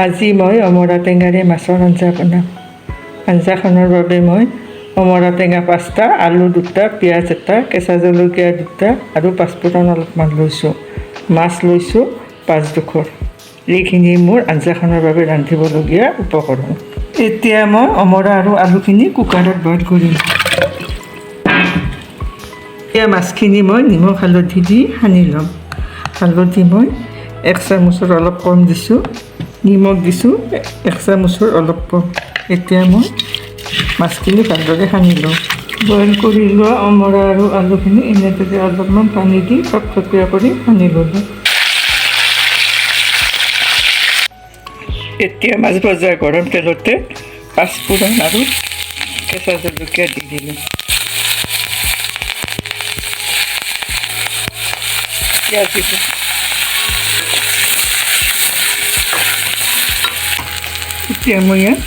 আজি মই অমৰা টেঙাৰে মাছৰ আঞ্জা বনাম। আঞ্জাখনৰ বাবে মই অমৰা টেঙা 5টা, আলু 2টা, পিঁয়াজ 1টা, কেঁচা জলকীয়া 2টা আৰু পাঁচফোৰণ অলপমান লৈছোঁ। মাছ লৈছোঁ 5 ডোখৰ। এইখিনি মোৰ আঞ্জাখনৰ বাবে ৰান্ধিবলগীয়া উপকৰণ। এতিয়া মই অমৰা আৰু আলুখিনি কুকাৰত বইল কৰিম। এতিয়া মাছখিনি মই নিমখ হালধি দি সানি ল'ম। হালধি মই 1 চামুচৰ অলপ কম দিছোঁ, নিমখ দিছোঁ 1 চামুচৰ অলপ কম। এতিয়া মই মাছখিনি ভালদৰে সানি লওঁ। বইল কৰি লোৱা অমৰা আৰু আলুখিনি এনেদৰে অলপমান পানী দি থপথপীয়া কৰি সানি ল'লোঁ। এতিয়া মাছ ভজা গৰম তেলতে পাঁচফোৰণ আৰু কেঁচা জলকীয়া দি দিলোঁ। পিঁয়াজ দিছোঁ। এতিয়া মই ইয়াত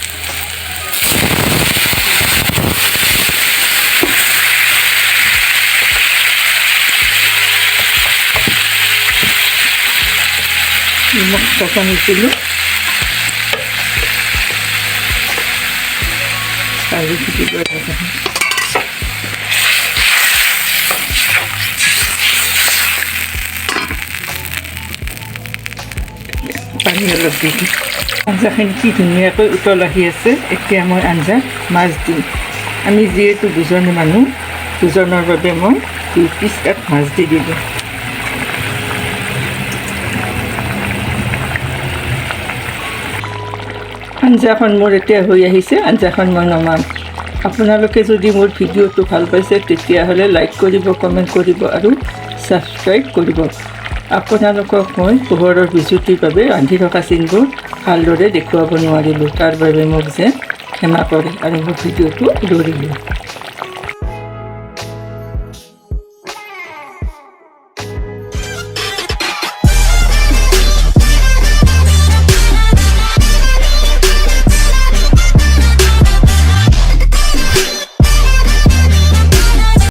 নিমখ সানিছিলোঁ আৰু পিটিকা পানী অলপ দি দিম। আঞ্জাখিনি কি ধুনীয়াকৈ উতল আহি আছে। এতিয়া মই আঞ্জাত মাছ দিম। আমি যিহেতু 2জন মানুহ, 2জনৰ বাবে মই 2 পিচ তাত মাছ দি দিলোঁ। আঞ্জাখন মোৰ এতিয়া হৈ আহিছে। আঞ্জাখন মই নমাম। আপোনালোকে যদি মোৰ ভিডিঅ'টো ভাল পাইছে তেতিয়াহ'লে লাইক কৰিব, কমেণ্ট কৰিব আৰু ছাবস্ক্ৰাইব কৰিব। আপোনালোকক মই পোহৰৰ বিজুতিৰ বাবে ৰান্ধি থকা চিনবোৰ ভালদৰে দেখুৱাব নোৱাৰিলোঁ। তাৰ বাবে মোক যেন ক্ষমা কৰে আৰু মোৰ ভিডিঅ'টো দৌৰিলোঁ।